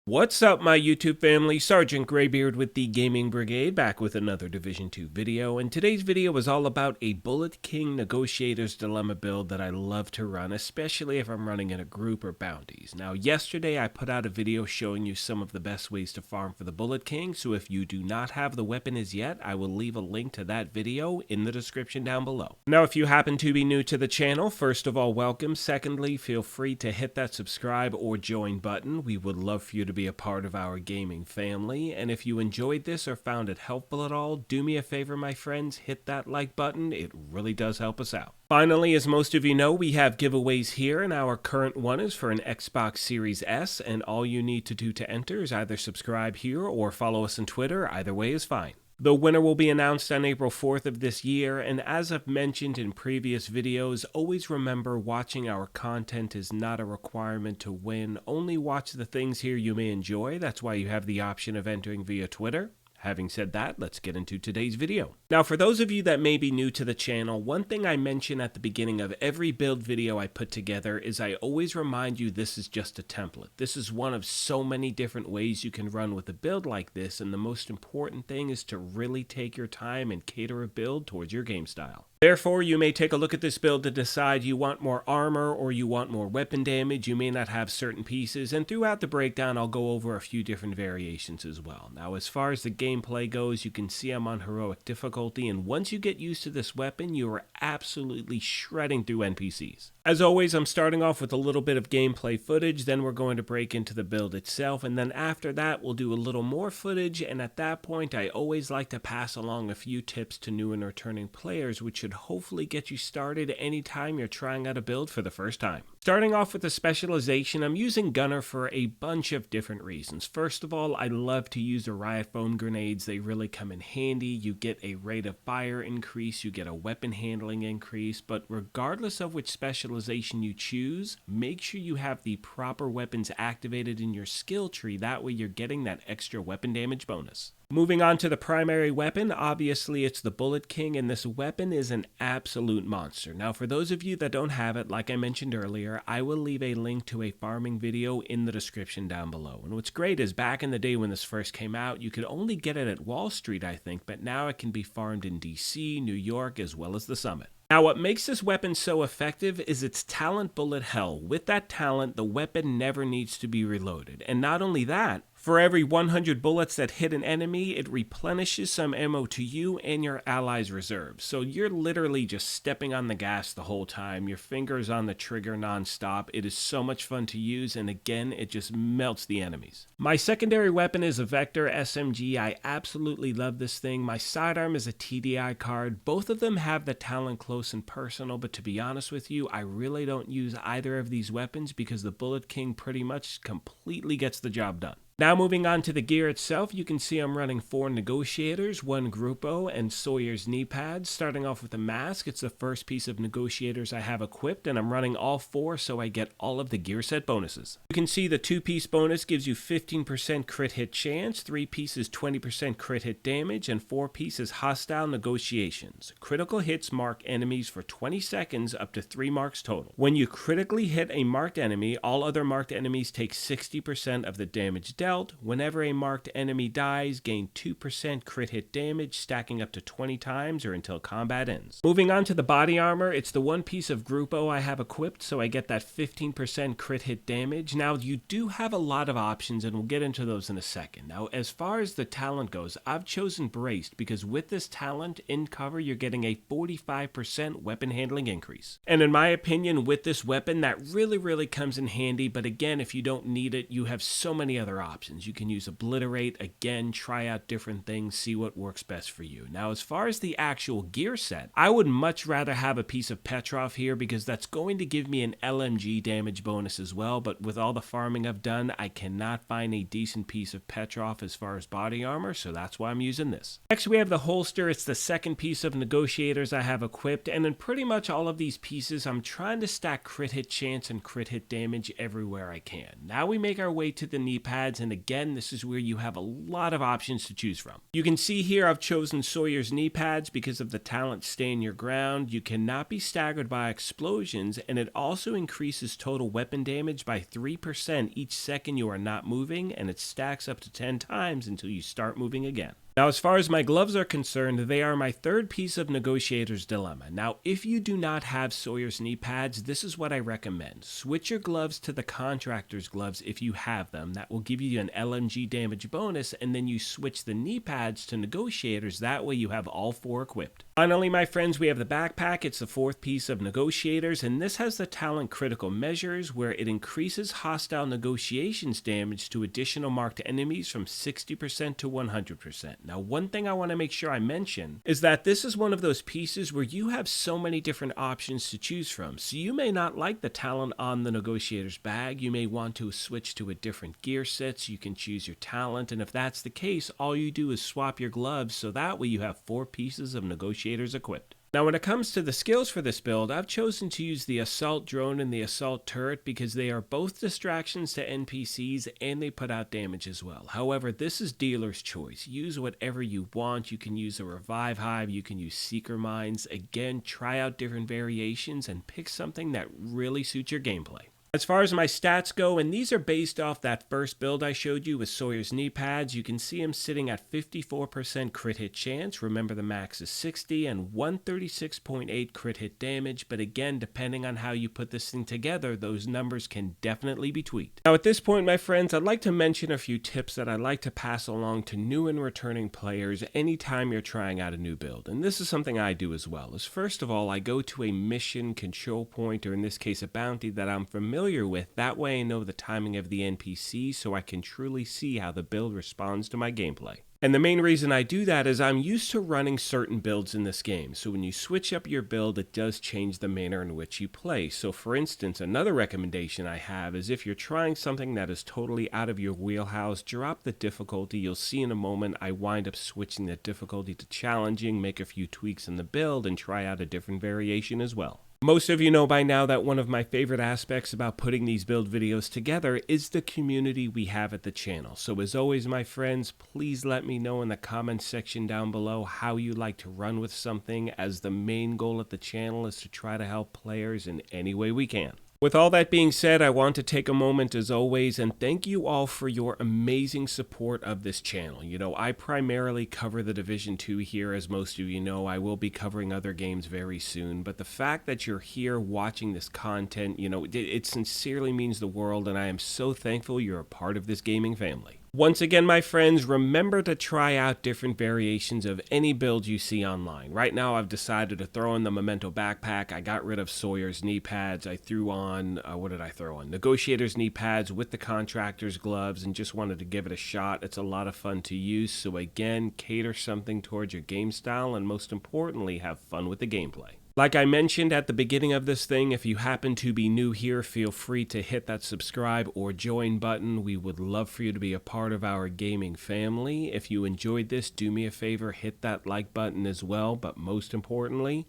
What's up, my YouTube family? Sergeant Greybeard with the Gaming Brigade, back with another Division 2 video, and today's video is all about a Bullet King Negotiators Dilemma build that I love to run, especially if I'm running in a group or bounties. Now, yesterday I put out a video showing you some of the best ways to farm for the Bullet King, so if you do not have the weapon as yet, I will leave a link to that video in the description down below. Now, if you happen to be new to the channel, first of all, welcome. Secondly, feel free to hit that subscribe or join button. We would love for you to be a part of our gaming family, and if you enjoyed this or found it helpful at all, do me a favor, my friends, hit that like button. It really does help us out. Finally, as most of you know, we have giveaways here, and our current one is for an Xbox Series S, and all you need to do to enter is either subscribe here or follow us on Twitter. Either way is fine. The winner will be announced on April 4th of this year, and as I've mentioned in previous videos, always remember watching our content is not a requirement to win. Only watch the things here you may enjoy. That's why you have the option of entering via Twitter. Having said that, let's get into today's video. Now, for those of you that may be new to the channel, one thing I mention at the beginning of every build video I put together is I always remind you this is just a template. This is one of so many different ways you can run with a build like this, and the most important thing is to really take your time and cater a build towards your game style. Therefore, you may take a look at this build to decide you want more armor or you want more weapon damage. You may not have certain pieces, and throughout the breakdown I'll go over a few different variations as well. Now, as far as the gameplay goes, you can see I'm on heroic difficulty, and once you get used to this weapon, you are absolutely shredding through NPCs. As always, I'm starting off with a little bit of gameplay footage, then we're going to break into the build itself, and then after that we'll do a little more footage, and at that point I always like to pass along a few tips to new and returning players, which should hopefully get you started anytime you're trying out a build for the first time. Starting off with the specialization, I'm using Gunner for a bunch of different reasons. First of all, I love to use the riot foam grenades. They really come in handy. You get a rate of fire increase, you get a weapon handling increase, but regardless of which specialization you choose, make sure you have the proper weapons activated in your skill tree. That way you're getting that extra weapon damage bonus. Moving on to the primary weapon, obviously it's the Bullet King, and this weapon is an absolute monster. Now, for those of you that don't have it, like I mentioned earlier, I will leave a link to a farming video in the description down below. And what's great is back in the day when this first came out, you could only get it at Wall Street, I think, but now it can be farmed in DC, New York, as well as the Summit. Now, what makes this weapon so effective is its talent bullet hell. With that talent, the weapon never needs to be reloaded. And not only that, for every 100 bullets that hit an enemy, it replenishes some ammo to you and your allies' reserves. So you're literally just stepping on the gas the whole time. Your fingers on the trigger non-stop. It is so much fun to use, and again, it just melts the enemies. My secondary weapon is a Vector SMG. I absolutely love this thing. My sidearm is a TDI card. Both of them have the talent close and personal, but to be honest with you, I really don't use either of these weapons because the Bullet King pretty much completely gets the job done. Now, moving on to the gear itself, you can see I'm running 4 Negotiators, 1 Grupo, and Sawyer's knee pads. Starting off with the mask, it's the first piece of Negotiators I have equipped, and I'm running all 4 so I get all of the gear set bonuses. You can see the 2-piece bonus gives you 15% crit hit chance, 3 pieces 20% crit hit damage, and 4 pieces hostile negotiations. Critical hits mark enemies for 20 seconds up to 3 marks total. When you critically hit a marked enemy, all other marked enemies take 60% of the damage dealt. Whenever a marked enemy dies, gain 2% crit hit damage, stacking up to 20 times or until combat ends. Moving on to the body armor, it's the 1 piece of Grupo I have equipped, so I get that 15% crit hit damage. Now, you do have a lot of options, and we'll get into those in a second. Now, as far as the talent goes, I've chosen Braced because with this talent, in cover, you're getting a 45% weapon handling increase. And in my opinion, with this weapon, that really comes in handy, but again, if you don't need it, you have so many other options. You can use Obliterate, again, try out different things, see what works best for you. Now, as far as the actual gear set, I would much rather have a piece of Petrov here because that's going to give me an LMG damage bonus as well, but with all the farming I've done, I cannot find a decent piece of Petrov as far as body armor, so that's why I'm using this. Next, we have the holster. It's the second piece of Negotiators I have equipped, and in pretty much all of these pieces, I'm trying to stack crit hit chance and crit hit damage everywhere I can. Now we make our way to the knee pads, and again, this is where you have a lot of options to choose from. You can see here I've chosen Sawyer's knee pads because of the talent Stand Your Ground. You cannot be staggered by explosions, and it also increases total weapon damage by 3% each second you are not moving, and it stacks up to 10 times until you start moving again. Now, as far as my gloves are concerned, they are my third piece of Negotiator's Dilemma. Now, if you do not have Sawyer's knee pads, this is what I recommend. Switch your gloves to the Contractor's gloves if you have them. That will give you an LMG damage bonus, and then you switch the knee pads to Negotiators. That way you have all four equipped. Finally, my friends, we have the backpack. It's the fourth piece of Negotiators, and this has the talent Critical Measures, where it increases hostile negotiations damage to additional marked enemies from 60% to 100%. Now, one thing I want to make sure I mention is that this is one of those pieces where you have so many different options to choose from. So you may not like the talent on the Negotiator's bag. You may want to switch to a different gear set so you can choose your talent. And if that's the case, all you do is swap your gloves so that way you have four pieces of Negotiators equipped. Now, when it comes to the skills for this build, I've chosen to use the Assault Drone and the Assault Turret because they are both distractions to NPCs and they put out damage as well. However, this is dealer's choice. Use whatever you want. You can use a Revive Hive, you can use Seeker Mines. Again, try out different variations and pick something that really suits your gameplay. As far as my stats go, and these are based off that first build I showed you with Sawyer's knee pads, you can see him sitting at 54% crit hit chance. Remember, the max is 60 and 136.8 crit hit damage, but again, depending on how you put this thing together, those numbers can definitely be tweaked. Now, at this point, my friends, I'd like to mention a few tips that I'd like to pass along to new and returning players anytime you're trying out a new build. And this is something I do as well. Is first of all, I go to a mission control point, or in this case, a bounty that I'm familiar with. That way I know the timing of the NPC so I can truly see how the build responds to my gameplay. And the main reason I do that is I'm used to running certain builds in this game. So when you switch up your build, it does change the manner in which you play. So for instance, another recommendation I have is if you're trying something that is totally out of your wheelhouse, drop the difficulty. You'll see in a moment I wind up switching the difficulty to challenging, make a few tweaks in the build, and try out a different variation as well. Most of you know by now that one of my favorite aspects about putting these build videos together is the community we have at the channel. So as always, my friends, please let me know in the comments section down below how you like to run with something, as the main goal of the channel is to try to help players in any way we can. With all that being said, I want to take a moment as always and thank you all for your amazing support of this channel. You know, I primarily cover the Division 2 here, as most of you know. I will be covering other games very soon, but the fact that you're here watching this content, you know, it sincerely means the world, and I am so thankful you're a part of this gaming family. Once again, my friends, remember to try out different variations of any build you see online. Right now, I've decided to throw in the Memento backpack. I got rid of Sawyer's knee pads. I threw on, what did I throw on? Negotiator's knee pads with the Contractor's gloves, and just wanted to give it a shot. It's a lot of fun to use. So again, cater something towards your game style, and most importantly, have fun with the gameplay. Like I mentioned at the beginning of this thing, if you happen to be new here, feel free to hit that subscribe or join button. We would love for you to be a part of our gaming family. If you enjoyed this, do me a favor, hit that like button as well. But most importantly,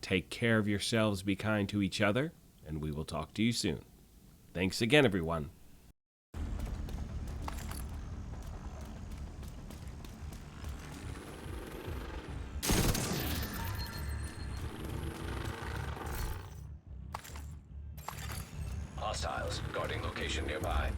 take care of yourselves, be kind to each other, and we will talk to you soon. Thanks again, everyone. Hostiles guarding location nearby.